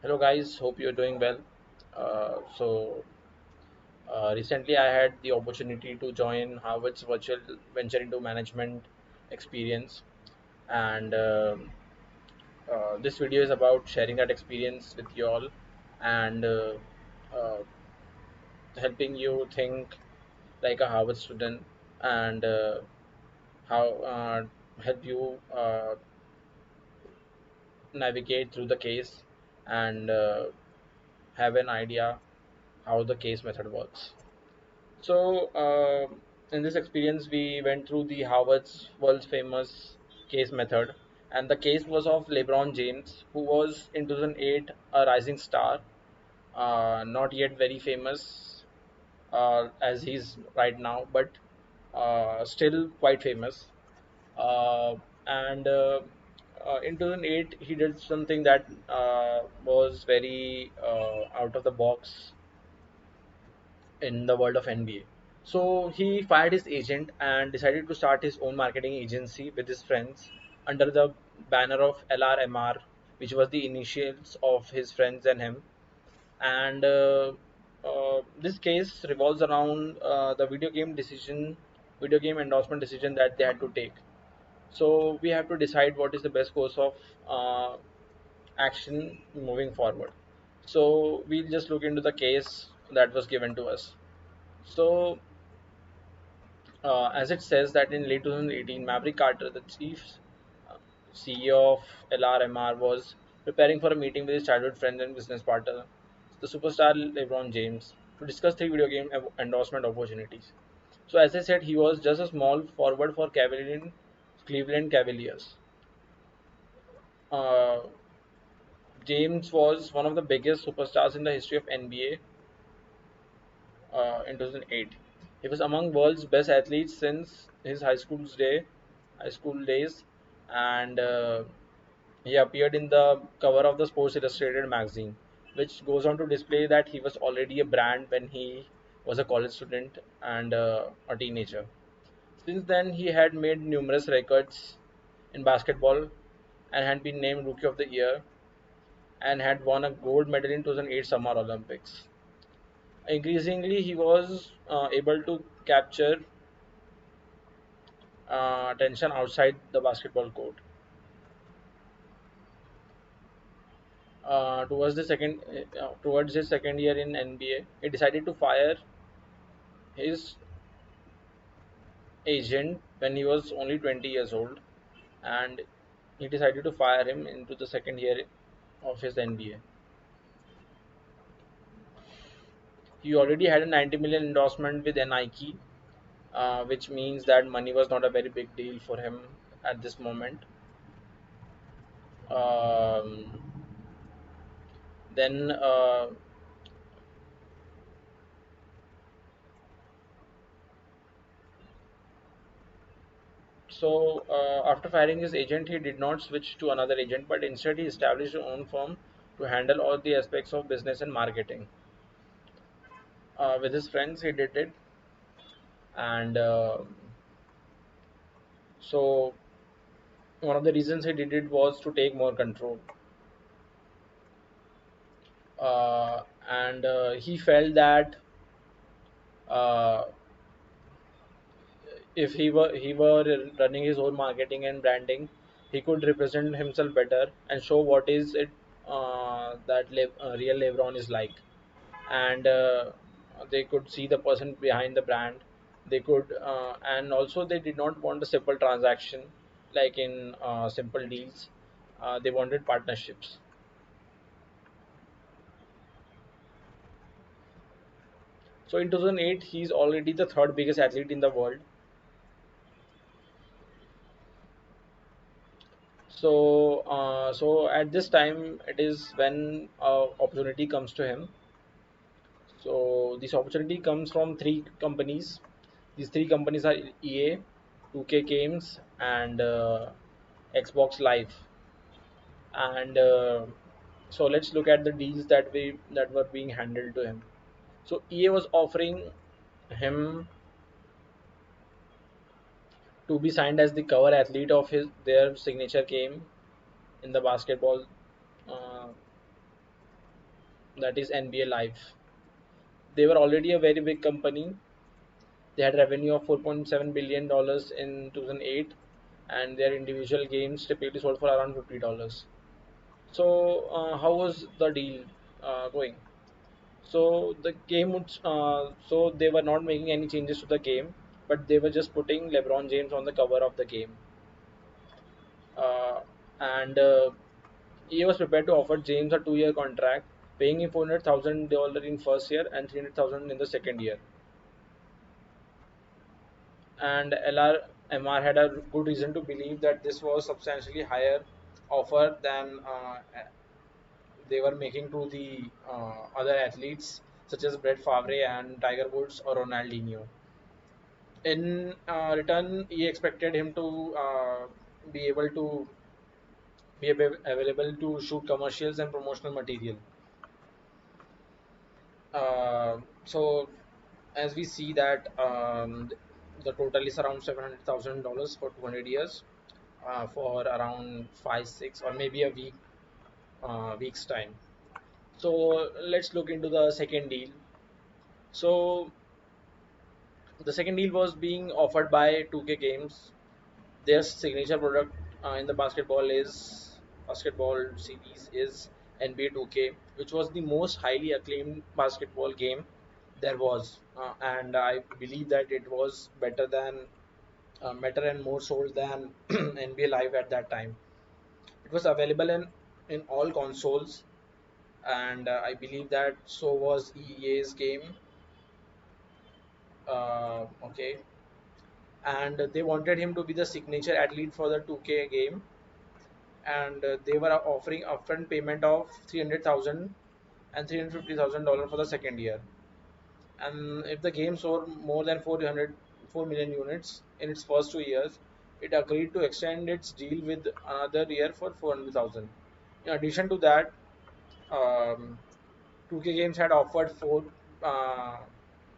Hello guys, hope you're doing well. Recently I had the opportunity to join Harvard's virtual venture into management experience, and this video is about sharing that experience with you all and uh, helping you think like a Harvard student and how help you navigate through the case and have an idea how the case method works. So, in this experience, we went through the Harvard's world's famous case method, and the case was of LeBron James, who was in 2008 a rising star, not yet very famous as he's right now, but still quite famous. Uh, and In 2008, he did something that was very out of the box in the world of NBA. So he fired his agent and decided to start his own marketing agency with his friends under the banner of LRMR, which was the initials of his friends and him. And This case revolves around the video game endorsement decision that they had to take. So we have to decide what is the best course of uh, action moving forward. So we'll just look into the case that was given to us. So, as it says that in late 2018, Maverick Carter, the chief uh, CEO of LRMR, was preparing for a meeting with his childhood friend and business partner, the superstar LeBron James, to discuss three video game endorsement opportunities. So, as I said, he was just a small forward for Cleveland Cavaliers. Uh, James was one of the biggest superstars in the history of NBA in 2008. He was among world's best athletes since his high school days, and he appeared in the cover of the Sports Illustrated magazine, which goes on to display that he was already a brand when he was a college student and a teenager. Since then, he had made numerous records in basketball and had been named Rookie of the Year and had won a gold medal in 2008 Summer Olympics. Increasingly, he was able to capture attention outside the basketball court. Towards his second year in NBA, he decided to fire his agent when he was only 20 years old, and he decided to fire him into the second year of his NBA. He already had a 90 million endorsement with Nike, which means that money was not a very big deal for him at this moment. Um, then After firing his agent, he did not switch to another agent, but instead he established his own firm to handle all the aspects of business and marketing. With his friends, he did it, and so one of the reasons he did it was to take more control. And He felt that uh, if he were running his own marketing and branding, he could represent himself better and show what is it real Lebron is like. And they could see the person behind the brand. They could And also they did not want a simple transaction like in simple deals. They wanted partnerships. So in 2008 he's already the third biggest athlete in the world. So at this time it is when opportunity comes to him. So this opportunity comes from three companies. These three companies are EA, 2K Games, and Xbox Live. And So let's look at the deals that were being handled to him. So EA was offering him to be signed as the cover athlete of their signature game in the basketball uh, that is NBA Live. They were already a very big company. They had revenue of $4.7 billion in 2008, and their individual games typically sold for around $50. So, how was the deal going? So the game would, so they were not making any changes to the game, but they were just putting LeBron James on the cover of the game, and he was prepared to offer James a 2-year contract, paying him $400,000 in first year and 300,000 in the second year. And LRMR had a good reason to believe that this was substantially higher offer than they were making to the other athletes such as Brett Favre and Tiger Woods or Ronaldinho. In return, he expected him to be able to be available to shoot commercials and promotional material. So, as we see that the total is around $700,000 for 200 years, for around 5, 6, or maybe a week's time. So let's look into the second deal. So the second deal was being offered by 2K Games. Their signature product in the basketball series is NBA 2K, which was the most highly acclaimed basketball game there was, and I believe that it was better and more sold than NBA Live at that time. It was available in all consoles, and I believe that so was EA's game. Okay, and they wanted him to be the signature athlete for the 2K game, and they were offering upfront payment of 300,000 and $350,000 for the second year. And if the game sold more than 4 million units in its first 2 years, it agreed to extend its deal with another year for 400,000. In addition to that, um, 2K Games had offered four uh,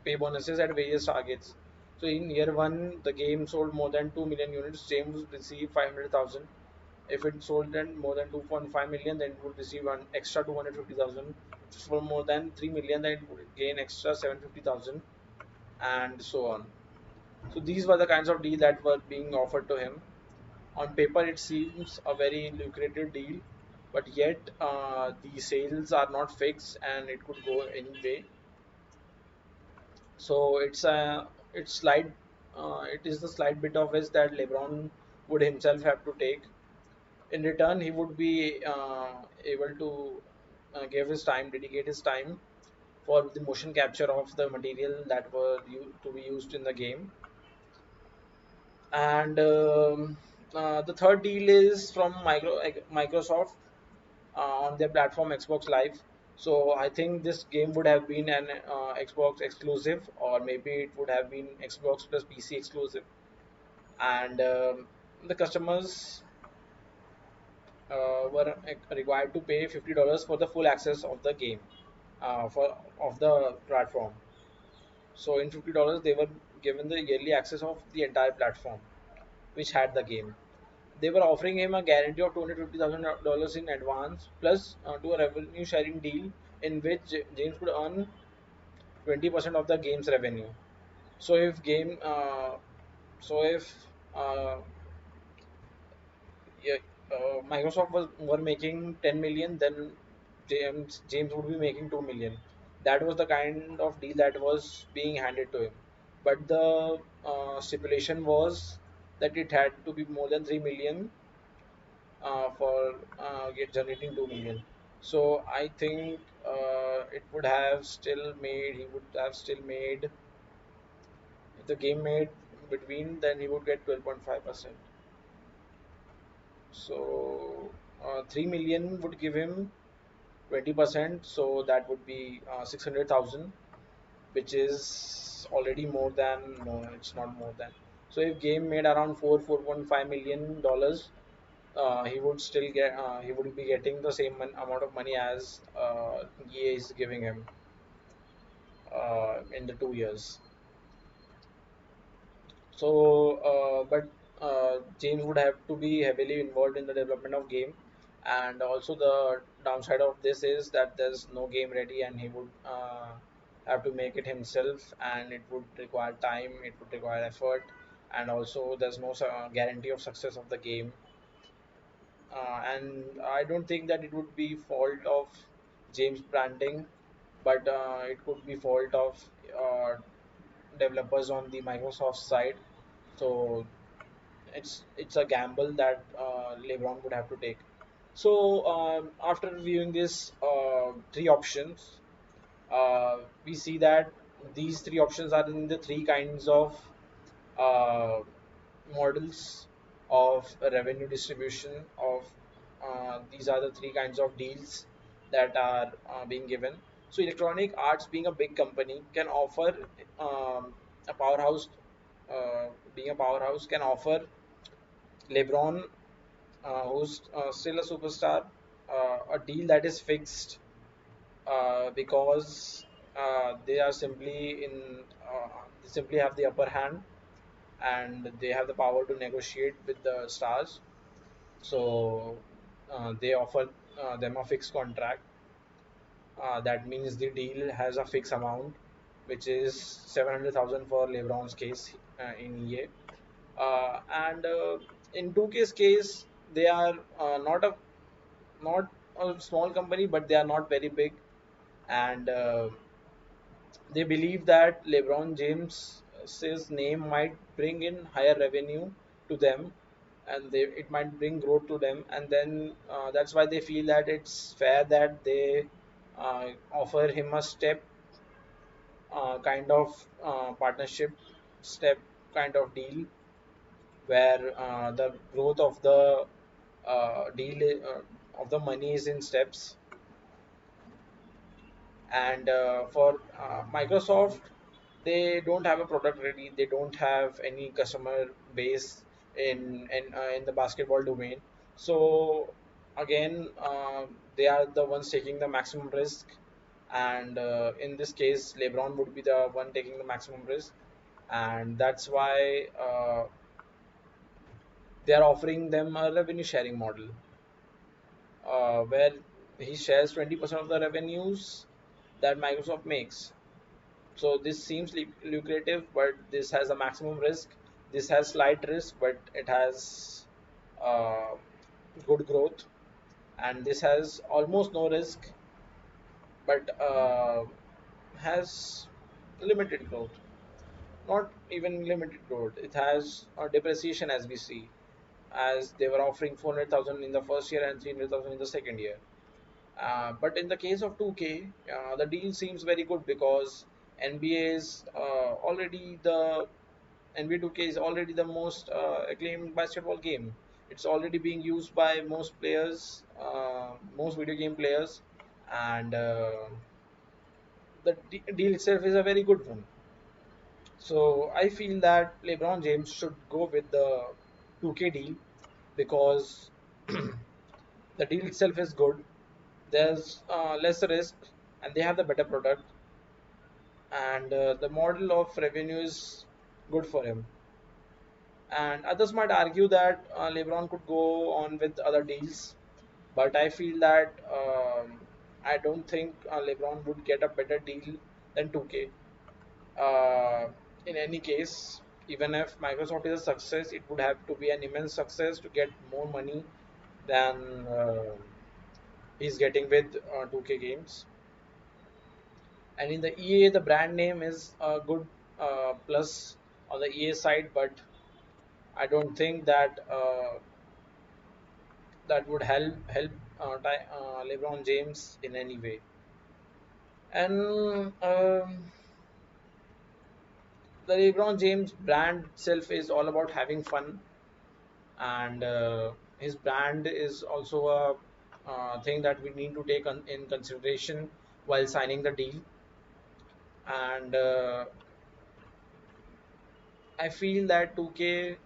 pay bonuses at various targets. So in year one, the game sold more than 2 million units. James received 500,000. If it sold then more than 2.5 million, then it would receive an extra 250,000. For more than 3 million, then it would gain extra 750,000, and so on. So these were the kinds of deal that were being offered to him. On paper, it seems a very lucrative deal, but yet the sales are not fixed and it could go any way. So it is the slight bit of risk that LeBron would himself have to take. In return, he would be able to dedicate his time for the motion capture of the material that were to be used in the game. And the third deal is from Microsoft on their platform Xbox Live. So I think this game would have been an Xbox exclusive, or maybe it would have been Xbox plus PC exclusive. And the customers were required to pay $50 for the full access of the game, for of the platform. So in $50 they were given the yearly access of the entire platform, which had the game. They were offering him a guarantee of $250,000 in advance, plus to a revenue sharing deal in which James could earn 20% of the game's revenue. So if game, so if uh, yeah, Microsoft were making 10 million, then James would be making 2 million. That was the kind of deal that was being handed to him. But the stipulation was that it had to be more than 3 million for get generating 2 million. So I think it would have still made he would have still made if the game made between, then he would get 12.5%. So 3 million would give him 20%, so that would be 600,000, which is already more than, no, it's not more than. So if game made around 4.5 million dollars, he would be getting the same amount of money as EA is giving him in the 2 years. So, but James would have to be heavily involved in the development of game, and also the downside of this is that there's no game ready, and he would have to make it himself, and it would require time, it would require effort, and also there's no guarantee of success of the game. And I don't think that it would be fault of James branding, but it could be fault of uh, developers on the Microsoft side. So it's a gamble that LeBron would have to take. So after reviewing this three options, we see that these three options are in the three kinds of uh, models of revenue distribution of these are the three kinds of deals that are being given. So Electronic Arts, being a big company, can offer a powerhouse. Being a powerhouse, can offer LeBron, who's still a superstar, a deal that is fixed because they are simply they simply have the upper hand, and they have the power to negotiate with the stars. So they offer them a fixed contract. That means the deal has a fixed amount, which is 700,000 for LeBron's case in EA. And in 2K's case, they are not a small company, but they are not very big, and they believe that LeBron James's name might bring in higher revenue to them, and it might bring growth to them, and then that's why they feel that it's fair that they offer him a step kind of partnership, step kind of deal, where the growth of the deal of the money is in steps. And for Microsoft, they don't have a product ready, they don't have any customer base in the basketball domain. So again, they are the ones taking the maximum risk, and in this case LeBron would be the one taking the maximum risk, and that's why they are offering them a revenue sharing model, where he shares 20% of the revenues that Microsoft makes. So this seems lucrative, but this has a maximum risk. This has slight risk, but it has uh, good growth. And this has almost no risk, but has limited growth. Not even limited growth. It has depreciation, as we see, as they were offering 400,000 in the first year and 300,000 in the second year. But in the case of 2K, the deal seems very good because NBA is already the NBA 2K is already the most acclaimed basketball game. It's already being used by most players, most video game players, and the deal itself is a very good one. So I feel that LeBron James should go with the 2K deal because the deal itself is good. There's less risk, and they have the better product, and the model of revenue is good for him. And others might argue that LeBron could go on with other deals, but I feel that I don't think LeBron would get a better deal than 2K. Uh, in any case, even if Microsoft is a success, it would have to be an immense success to get more money than he's getting with 2K games. And in the EA, the brand name is a good plus on the EA side, but I don't think that that would help LeBron James in any way. And the LeBron James brand itself is all about having fun, and his brand is also a thing that we need to take in consideration while signing the deal. And I feel that 2K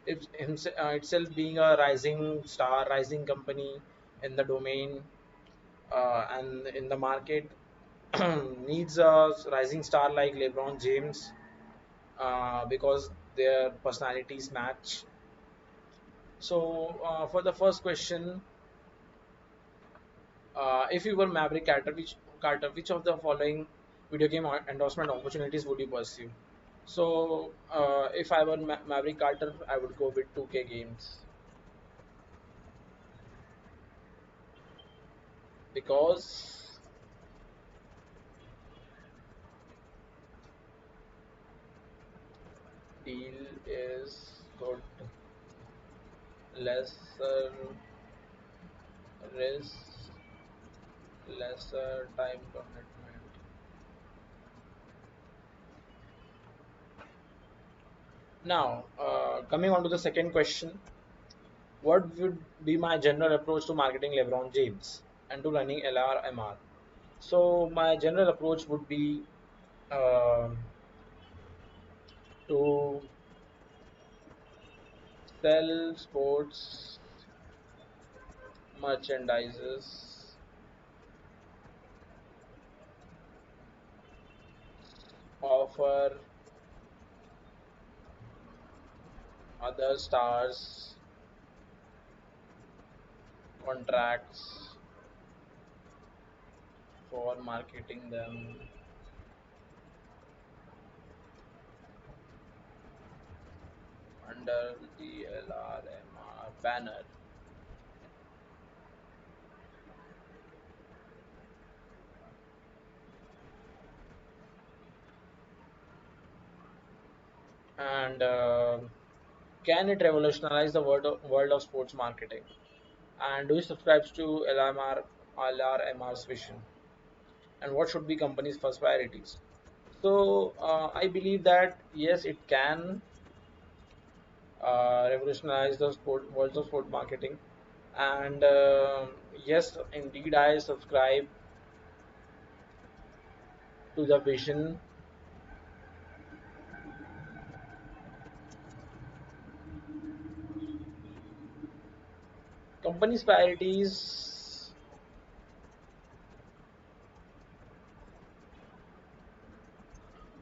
itself being a rising star, rising company in the domain and in the market needs a rising star like LeBron James because their personalities match. So for the first question, If you were Maverick Carter, which of the following video game endorsement opportunities would you pursue? So, if I were Maverick Carter, I would go with 2K games because deal is good, lesser risk, lesser time commitment. Now, coming on to the second question, what would be my general approach to marketing LeBron James and to running LRMR? So, my general approach would be um to sell sports merchandises, offer other stars contracts for marketing them under the LRMR banner. And can it revolutionize the world of sports marketing? And do you subscribe to LRMR's vision? And what should be companies' first priorities? So I believe that yes, it can revolutionize the world of sport marketing. And yes, indeed, I subscribe to the vision. Companies' priorities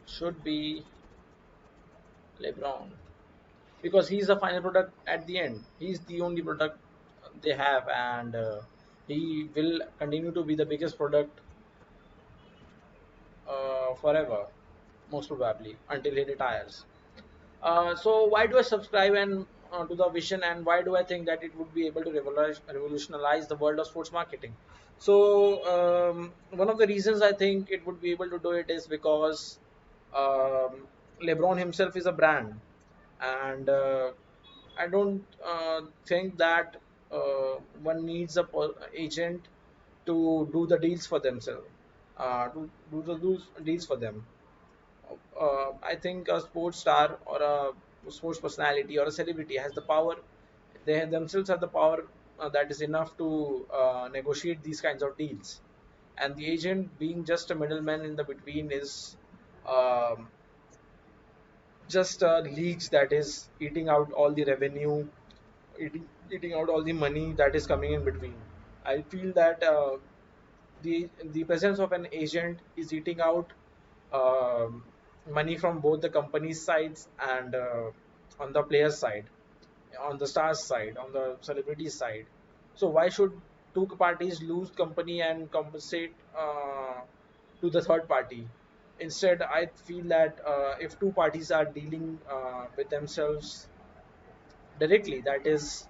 should be LeBron because he's the final product at the end. He's the only product they have, and he will continue to be the biggest product forever, most probably, until he retires. So why do I subscribe and to the vision, and why do I think that it would be able to revolutionize the world of sports marketing? So one of the reasons I think it would be able to do it is because LeBron himself is a brand, and I don't think that one needs a agent to do the deals for themselves, to do the deals for them. I think a sports star or a sports personality or a celebrity has the power. They themselves have the power that is enough to negotiate these kinds of deals. And the agent, being just a middleman in the between, is um, just a leech that is eating out all the revenue, eating out all the money that is coming in between. I feel that the presence of an agent is eating out um money from both the company's sides and on the player's side, on the star's side, on the celebrity's side. So why should two parties lose company and compensate to the third party? Instead, I feel that if two parties are dealing with themselves directly, that is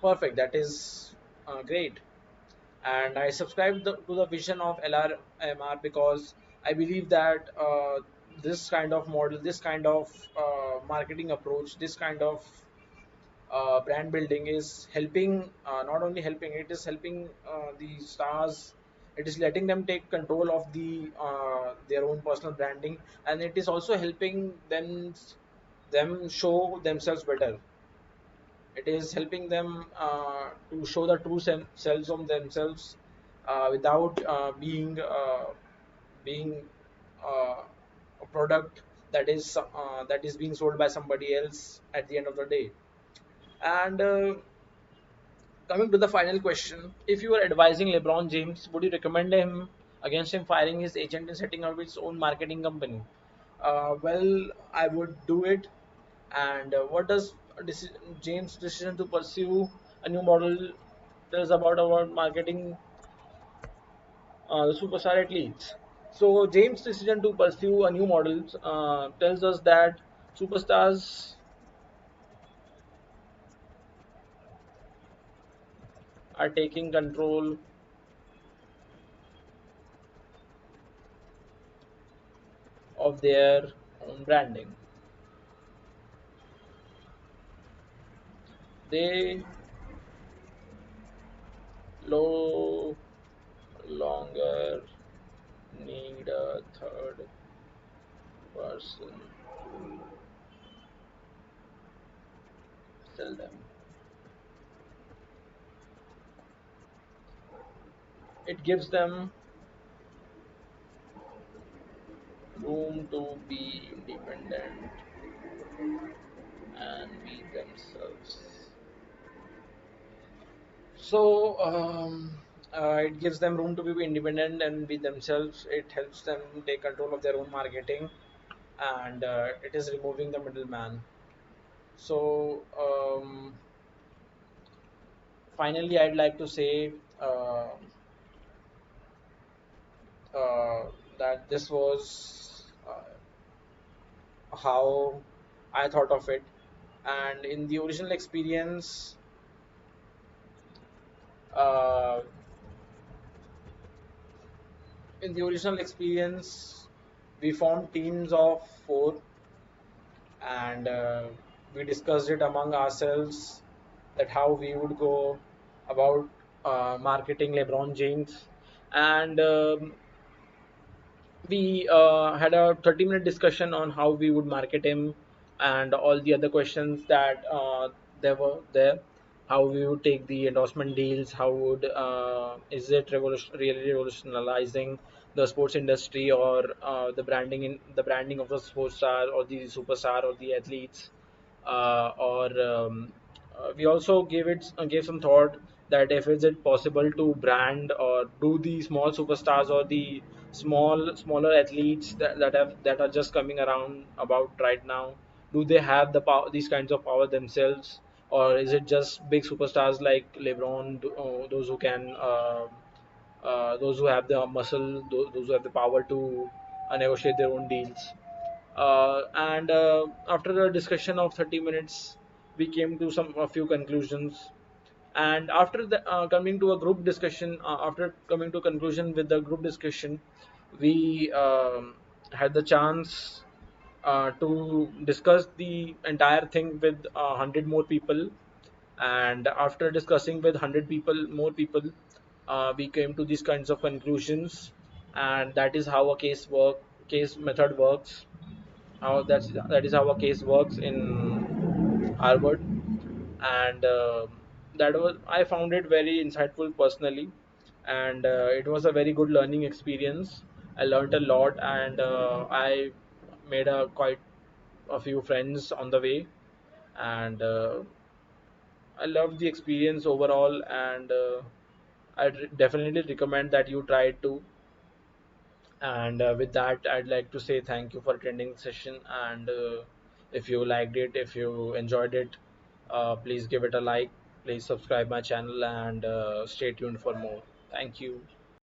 perfect. That is great. And I subscribe to the vision of LRMR because I believe that this kind of model, this kind of marketing approach, this kind of brand building is helping, not only helping, it is helping the stars. It is letting them take control of their own personal branding, and it is also helping them show themselves better. It is helping them to show the true selves of themselves without being a product that is being sold by somebody else at the end of the day. And coming to the final question, if you were advising LeBron James, would you recommend him against him firing his agent and setting up his own marketing company? Well, I would do it. And what does James' decision to pursue a new model tells about marketing? the superstar athletes. So James' decision to pursue a new model tells us that superstars are taking control of their own branding. They no longer need a third person to sell them. It gives them room to be independent and be themselves. So it gives them room to be independent and be themselves. It helps them take control of their own marketing, and it is removing the middleman. So finally, I'd like to say uh, that this was how I thought of it, and in the original experience. Uh, in the original experience, we formed teams of four, and we discussed it among ourselves that how we would go about marketing LeBron James, and we had a 30-minute discussion on how we would market him and all the other questions that there were there. How we would take the endorsement deals, how would is it really revolutionizing the sports industry, or the branding of the sports star or the superstar or the athletes, or we also gave some thought that if is it possible to brand or do the small superstars or the smaller athletes that are just coming around about right now, do they have the power, these kinds of power themselves, or is it just big superstars like LeBron, those who can those who have the muscle, those who have the power to negotiate their own deals. And after a discussion of 30 minutes, we came to some a few conclusions. And after coming to a group discussion, after coming to a conclusion with the group discussion, we had the chance to discuss the entire thing with 100 more people. And after discussing with 100 people, more people, we came to these kinds of conclusions. And that is how a case method works. That is how a case works in Harvard, and that was I found it very insightful personally, and it was a very good learning experience. I learned a lot, and I made a quite a few friends on the way, and I loved the experience overall, and I definitely recommend that you try it too. And with that, I'd like to say thank you for attending the session. And if you liked it, if you enjoyed it, please give it a like. Please subscribe my channel and stay tuned for more. Thank you.